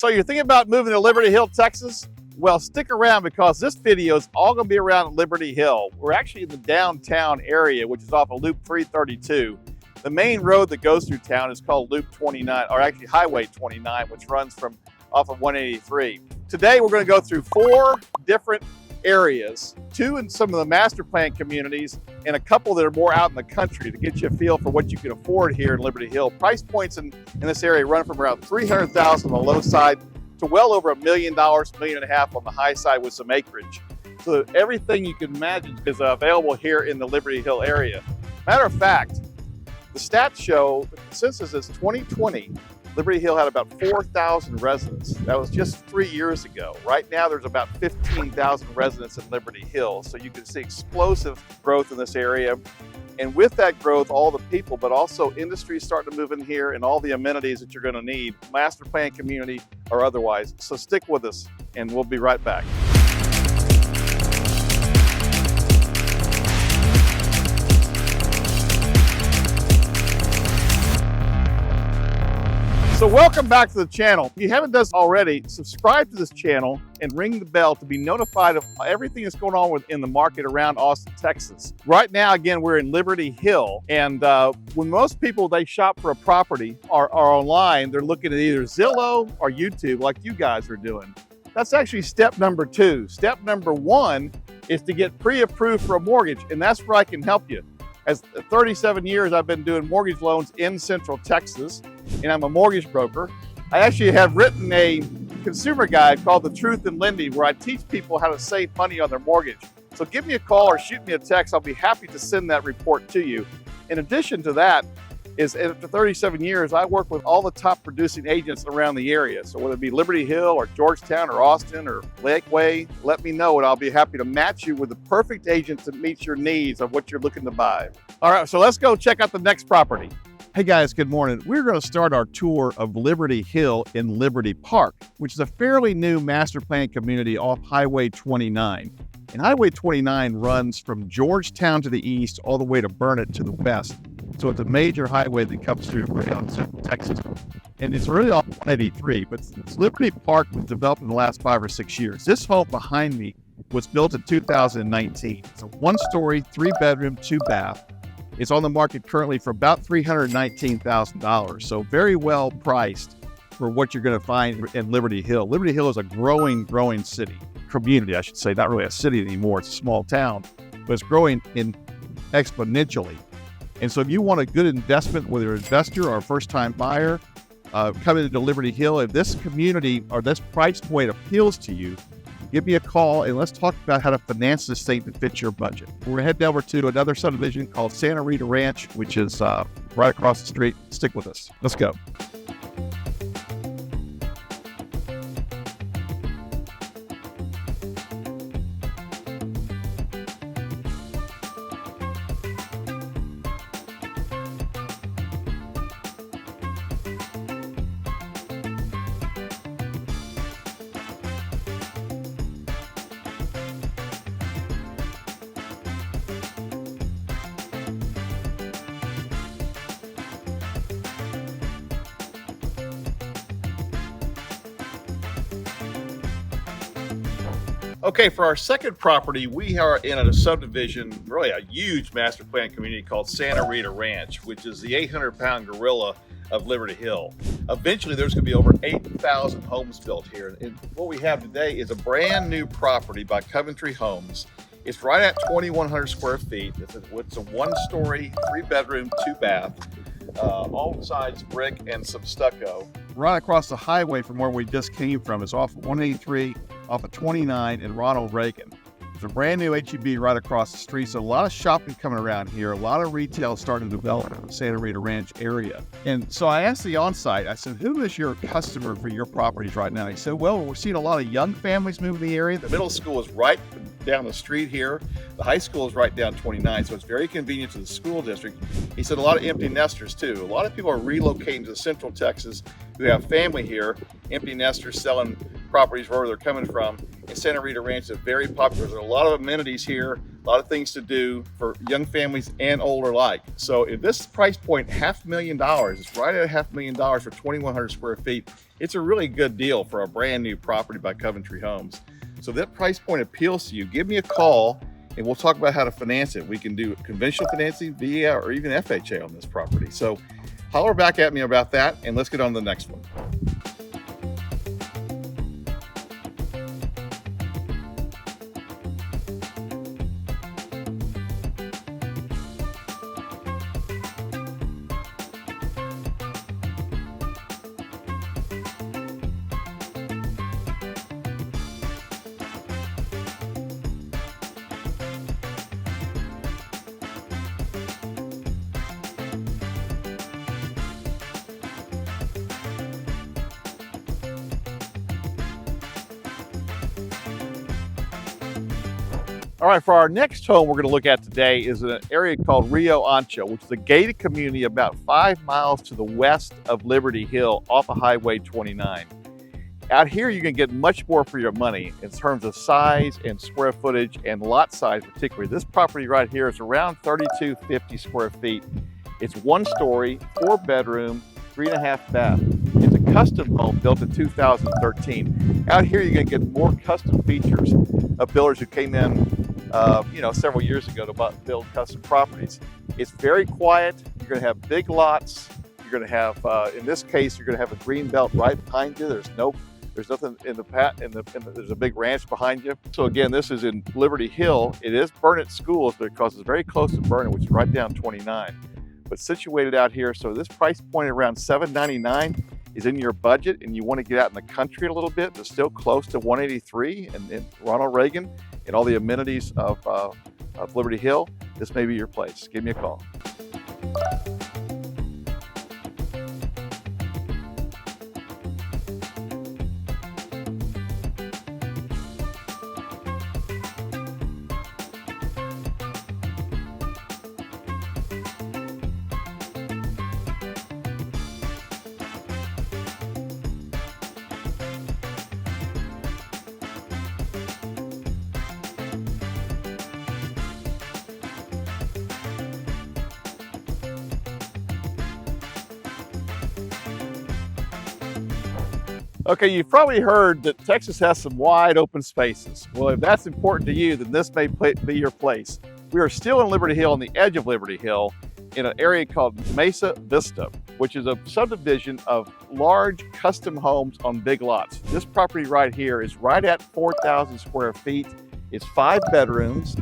So you're thinking about moving to Liberty Hill, Texas? Well, stick around because this video is all going to be around Liberty Hill. We're actually in the downtown area, which is off of Loop 332. The main road that goes through town is called Loop 29, or actually Highway 29, which runs off of 183. Today, we're going to go through 4 different areas, 2 in some of the master plan communities, and a couple that are more out in the country to get you a feel for what you can afford here in Liberty Hill. Price points in this area run from around $300,000 on the low side to well over $1 million, $1.5 million on the high side with some acreage. So everything you can imagine is available here in the Liberty Hill area. Matter of fact, the stats show the census is 2020. Liberty Hill had about 4,000 residents. That was just 3 years ago. Right now, there's about 15,000 residents in Liberty Hill. So you can see explosive growth in this area. And with that growth, all the people, but also industries starting to move in here and all the amenities that you're going to need, master plan community or otherwise. So stick with us and we'll be right back. So welcome back to the channel. If you haven't done so already, subscribe to this channel and ring the bell to be notified of everything that's going on in the market around Austin, Texas. Right now, again, we're in Liberty Hill. And when most people, they shop for a property are online, they're looking at either Zillow or YouTube like you guys are doing. That's actually step number 2. Step number 1 is to get pre-approved for a mortgage. And that's where I can help you. As 37 years, I've been doing mortgage loans in Central Texas, and I'm a mortgage broker. I actually have written a consumer guide called The Truth in Lending, where I teach people how to save money on their mortgage. So give me a call or shoot me a text. I'll be happy to send that report to you. In addition to that, after 37 years, I work with all the top producing agents around the area. So whether it be Liberty Hill or Georgetown or Austin or Lakeway, let me know and I'll be happy to match you with the perfect agent to meet your needs of what you're looking to buy. All right, so let's go check out the next property. Hey guys, good morning. We're going to start our tour of Liberty Hill in Liberty Park, which is a fairly new master plan community off Highway 29. And Highway 29 runs from Georgetown to the east all the way to Burnet to the west. So it's a major highway that comes through around Central Texas. And it's really off 183, but Liberty Park was developed in the last 5 or 6 years. This home behind me was built in 2019. It's a 1-story, 3-bedroom, 2-bath. It's on the market currently for about $319,000. So very well priced for what you're going to find in Liberty Hill. Liberty Hill is a growing city, community, I should say, not really a city anymore. It's a small town, but it's growing exponentially. And so if you want a good investment, whether you're an investor or a first-time buyer, coming into Liberty Hill, if this community or this price point appeals to you, give me a call and let's talk about how to finance this thing to fit your budget. We're heading over to another subdivision called Santa Rita Ranch, which is right across the street. Stick with us. Let's go. Okay, for our second property, we are in a subdivision, really a huge master plan community called Santa Rita Ranch, which is the 800-pound gorilla of Liberty Hill. Eventually, there's going to be over 8,000 homes built here. And what we have today is a brand new property by Coventry Homes. It's right at 2,100 square feet. It's a 1-story, 3-bedroom, 2-bath. All sides brick and some stucco. Right across the highway from where we just came from. It's off 183, off of 29 and Ronald Reagan. There's a brand new HEB right across the street. So a lot of shopping coming around here. A lot of retail starting to develop in the Santa Rita Ranch area. And so I asked the on-site, I said, who is your customer for your properties right now? He said, well, we're seeing a lot of young families move in the area. The middle school is right down the street here. The high school is right down 29, so it's very convenient to the school district. He said a lot of empty nesters too. A lot of people are relocating to Central Texas who have family here, empty nesters selling properties where they're coming from. And Santa Rita Ranch is very popular. There's a lot of amenities here, a lot of things to do for young families and older alike. So at this price point, $500,000, it's right at $500,000 for 2,100 square feet. It's a really good deal for a brand new property by Coventry Homes. So if that price point appeals to you, give me a call and we'll talk about how to finance it. We can do conventional financing, VA, or even FHA on this property. So holler back at me about that and let's get on to the next one. All right, for our next home we're going to look at today is an area called Rio Ancho, which is a gated community about 5 miles to the west of Liberty Hill off of Highway 29. Out here you can get much more for your money in terms of size and square footage and lot size particularly. This property right here is around 3,250 square feet. It's 1 story, 4 bedroom, 3.5 bath. It's a custom home built in 2013. Out here you're going to get more custom features of builders who came in several years ago to build custom properties. It's very quiet. You're going to have big lots. You're going to have, in this case, you're going to have a green belt right behind you. There's nothing in there's a big ranch behind you. So again, this is in Liberty Hill. It is Burnett Schools because it's very close to Burnett, which is right down 29. But situated out here, so this price point around $799 is in your budget and you want to get out in the country a little bit, but still close to 183 and Ronald Reagan and all the amenities of Liberty Hill, this may be your place. Give me a call. Okay, you've probably heard that Texas has some wide open spaces. Well, if that's important to you, then this may be your place. We are still in Liberty Hill, on the edge of Liberty Hill, in an area called Mesa Vista, which is a subdivision of large custom homes on big lots. This property right here is right at 4,000 square feet. It's 5 bedrooms,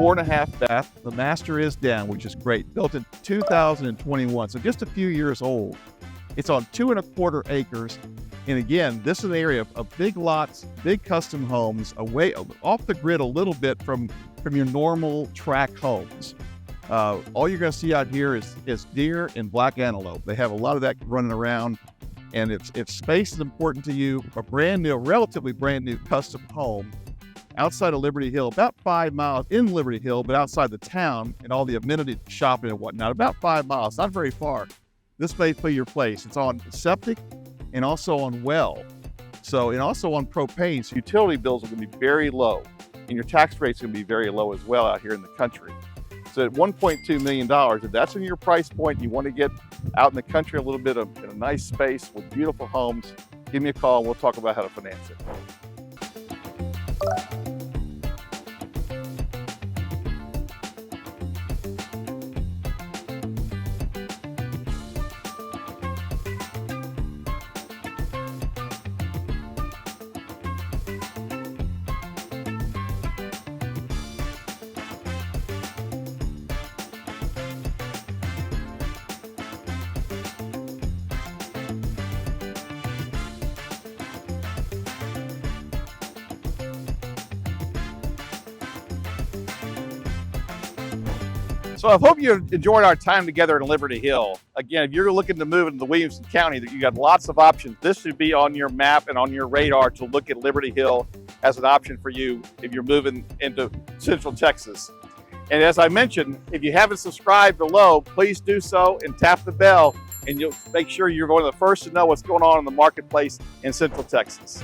4.5 bath. The master is down, which is great. Built in 2021, so just a few years old. It's on 2.25 acres. And again, this is an area of big lots, big custom homes, away off the grid a little bit from your normal track homes. All you're going to see out here is deer and black antelope. They have a lot of that running around. And if space is important to you, a relatively brand new custom home outside of Liberty Hill, about 5 miles in Liberty Hill, but outside the town and all the amenities, shopping and whatnot, about 5 miles, not very far. This may be your place. It's on septic and also on well. And also on propane, so utility bills are going to be very low, and your tax rate's going to be very low as well out here in the country. So at $1.2 million, if that's in your price point, you want to get out in the country a little bit in a nice space with beautiful homes, give me a call and we'll talk about how to finance it. So I hope you enjoyed our time together in Liberty Hill. Again, if you're looking to move into Williamson County, you got lots of options. This should be on your map and on your radar to look at Liberty Hill as an option for you if you're moving into Central Texas. And as I mentioned, if you haven't subscribed below, please do so and tap the bell, and you'll make sure you're one of the first to know what's going on in the marketplace in Central Texas.